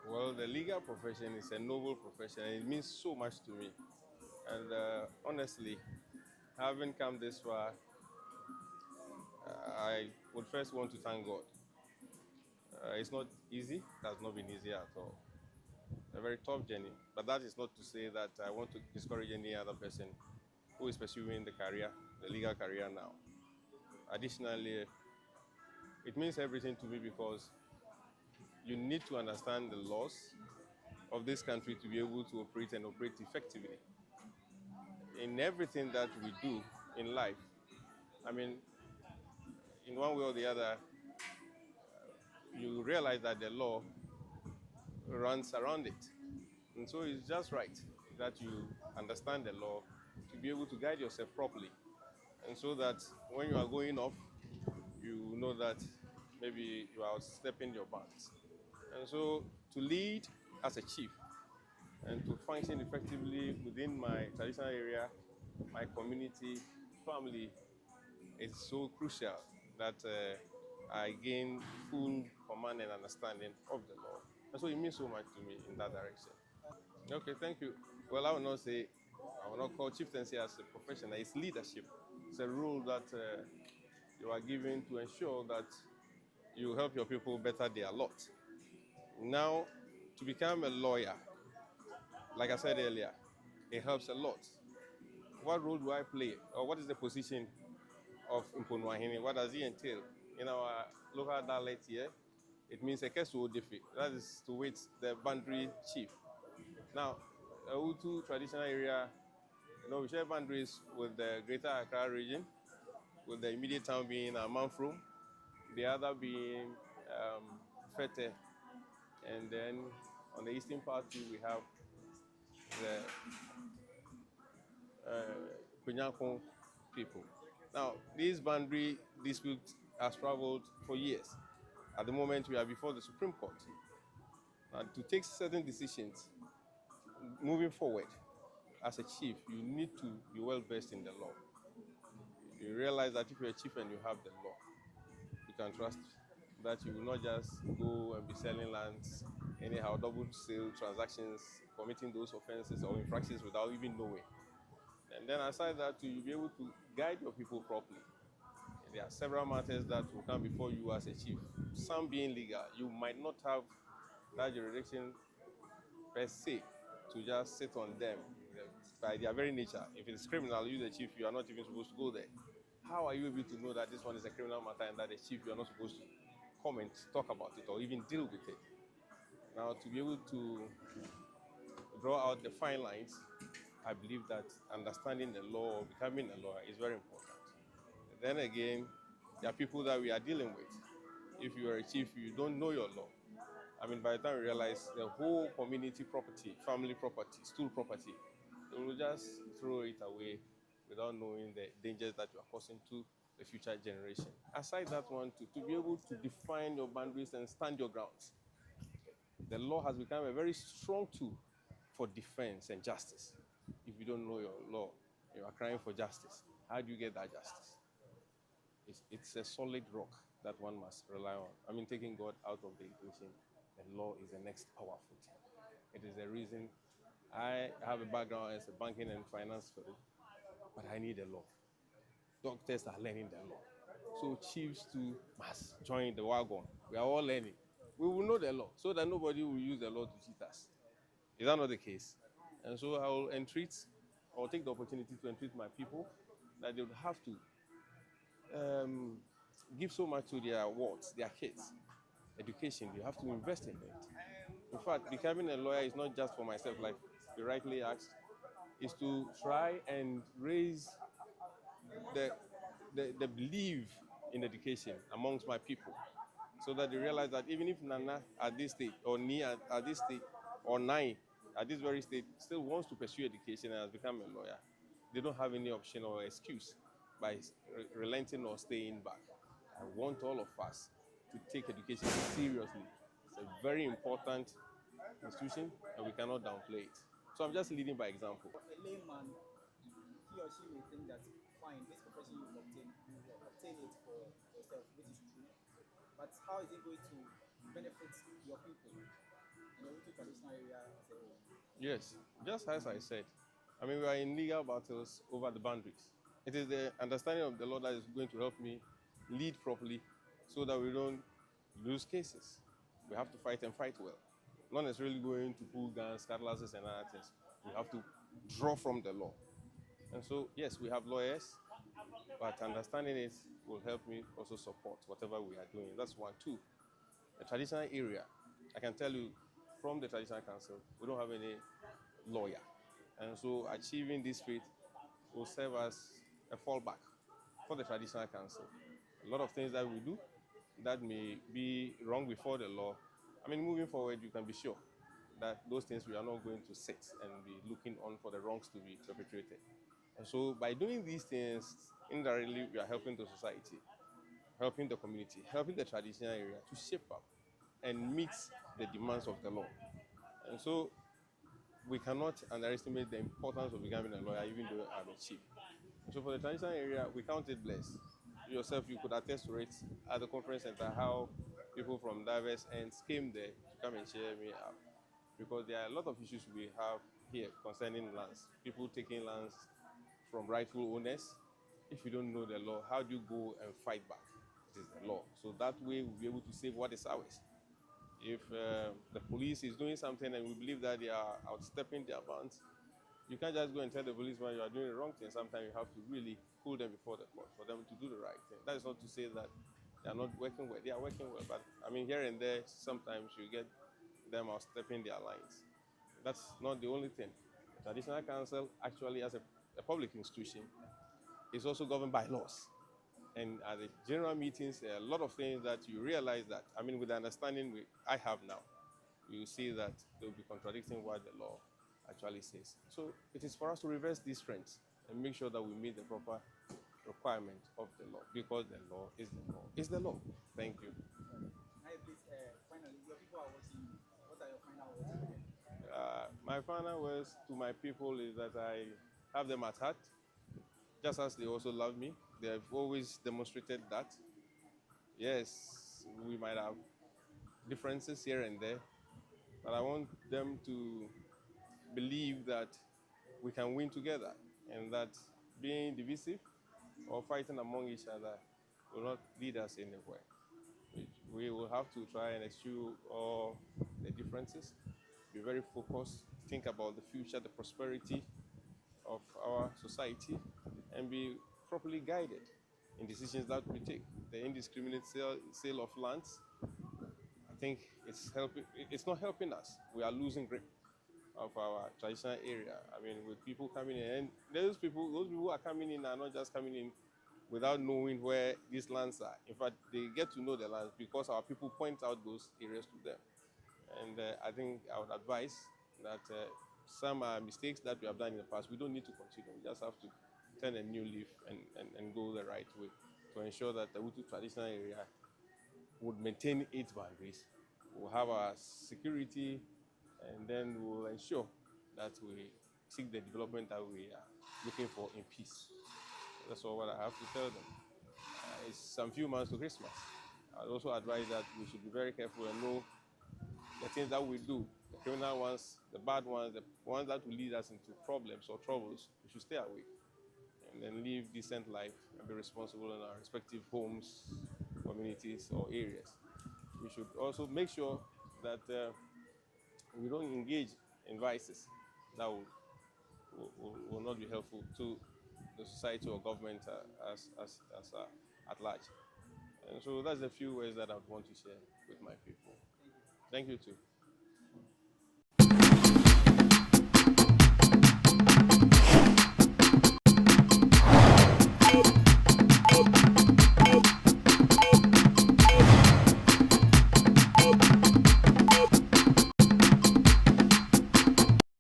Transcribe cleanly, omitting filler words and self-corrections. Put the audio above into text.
Well, the legal profession is a noble profession and it means so much to me. And honestly, having come this far, I would first want to thank God. It's not easy, it has not been easy at all. A very tough journey, but that is not to say that I want to discourage any other person who is pursuing the legal career now. Additionally, it means everything to me because you need to understand the laws of this country to be able to operate and operate effectively. In everything that we do in life, I mean, in one way or the other, you realize that the law runs around it. And so it's just right that you understand the law to be able to guide yourself properly. And so that when you are going off, you know that maybe you are stepping your bounds. And so to lead as a chief and to function effectively within my traditional area, my community, family, is so crucial that I gain full command and understanding of the law. And so it means so much to me in that direction. Okay, thank you. Well, I will not call chieftaincy as a profession. It's leadership. It's a role that you are given to ensure that you help your people better their lot. Now, to become a lawyer, like I said earlier, it helps a lot. What role do I play, or what is the position of Mponuahini? What does it entail? In our local dialect here, it means a kesu odefe. That is to wait the boundary chief. Now, Awutu Traditional Area, we share boundaries with the Greater Accra region, with the immediate town being Manfro, the other being Fete, and then on the eastern part too, we have the Kunyankun people. Now, this boundary dispute has traveled for years. At the moment, we are before the Supreme Court. And to take certain decisions moving forward, as a chief, you need to be well versed in the law. You realize that if you're a chief and you have the law, you can trust that you will not just go and be selling lands anyhow, double sale transactions, committing those offenses or infractions without even knowing. And then aside that, you'll be able to guide your people properly. There are several matters that will come before you as a chief. Some being legal, you might not have that jurisdiction per se to just sit on them by their very nature. If it's criminal, you the chief, you are not even supposed to go there. How are you able to know that this one is a criminal matter and that the chief, you are not supposed to comment, talk about it, or even deal with it? Now, to be able to draw out the fine lines, I believe that understanding the law or becoming a lawyer is very important. Then again, there are people that we are dealing with. If you are a chief, you don't know your law. I mean, by the time you realize the whole community property, family property, stool property, you will just throw it away without knowing the dangers that you are causing to the future generation. Aside that one, to be able to define your boundaries and stand your grounds, the law has become a very strong tool for defense and justice. If you don't know your law, you are crying for justice. How do you get that justice? It's a solid rock that one must rely on. I mean, taking God out of the equation, the law is the next powerful thing. It is the reason I have a background as a banking and finance field, but I need the law. Doctors are learning the law. So chiefs too must join the wagon. We are all learning. We will know the law so that nobody will use the law to cheat us. Is that not the case? And so I will entreat, or take the opportunity to entreat my people that they would have to give so much to their wards, their kids. Education, you have to invest in it. In fact, becoming a lawyer is not just for myself, like you rightly asked, is to try and raise the belief in education amongst my people so that they realize that even if Nana at this stage, or Ni at this stage, or Nai at this very stage still wants to pursue education and has become a lawyer, they don't have any option or excuse by relenting or staying back. I want all of us to take education seriously. It's a very important institution and we cannot downplay it. So I'm just leading by example. A layman, he or she may think that, fine, this profession you obtain it for yourself, which is true. But how is it going to benefit your people? Yes, just as I said, I mean, we are in legal battles over the boundaries. It is the understanding of the law that is going to help me lead properly so that we don't lose cases. We have to fight and fight well. Not necessarily going to pull guns, cutlasses, and other things. We have to draw from the law. And so, yes, we have lawyers, but understanding it will help me also support whatever we are doing. That's one. Two, the traditional area. I can tell you from the traditional council, we don't have any lawyer. And so achieving this feat will serve as a fallback for the traditional council. A lot of things that we do that may be wrong before the law, I mean, moving forward, you can be sure that those things we are not going to sit and be looking on for the wrongs to be perpetrated. And so by doing these things, indirectly, we are helping the society, helping the community, helping the traditional area to shape up and meet the demands of the law. And so we cannot underestimate the importance of becoming a lawyer, even though I'm a chief. So for the traditional area, we count it blessed. You yourself, you could attest to it at the conference center, how people from diverse ends came there to come and cheer me up. Because there are a lot of issues we have here concerning lands. People taking lands from rightful owners. If you don't know the law, how do you go and fight back? It is the law. So that way we'll be able to save what is ours. If the police is doing something and we believe that they are outstepping their bounds, you can't just go and tell the policeman you are doing the wrong thing. Sometimes you have to really pull them before the court for them to do the right thing. That is not to say that they are not working well. They are working well, but I mean, here and there, sometimes you get them outstepping their lines. That's not the only thing. The Traditional Council, actually, as a public institution, is also governed by laws. And at the general meetings, there are a lot of things that you realize that, I mean, with the understanding I have now, you see that they'll be contradicting what the law actually says. So it is for us to reverse these trends and make sure that we meet the proper requirement of the law, because the law is the law. Is the law. Thank you. Now, please, finally, your people are watching you. What are your final words? My final words to my people is that I have them at heart, just as they also love me. They have always demonstrated that. Yes, we might have differences here and there, but I want them to believe that we can win together and that being divisive or fighting among each other will not lead us anywhere. We will have to try and eschew all the differences, be very focused, think about the future, the prosperity of our society, and be properly guided in decisions that we take. The indiscriminate sale of lands, I think it's not helping us. We are losing grip of our traditional area. I mean, with people coming in, and those people who are coming in are not just coming in without knowing where these lands are. In fact, they get to know the lands because our people point out those areas to them. And I think I would advise that some mistakes that we have done in the past, we don't need to continue. We just have to turn a new leaf and go the right way to ensure that the Awutu Traditional Area would maintain its boundaries. We'll have our security, and then we'll ensure that we seek the development that we are looking for in peace. That's all what I have to tell them. It's some few months to Christmas. I'd also advise that we should be very careful and know the things that we do, the criminal ones, the bad ones, the ones that will lead us into problems or troubles. We should stay away and then live decent life and be responsible in our respective homes, communities, or areas. We should also make sure that we don't engage in vices that will not be helpful to the society or government at large. And so that's a few words that I would want to share with my people. Thank you. Thank you too.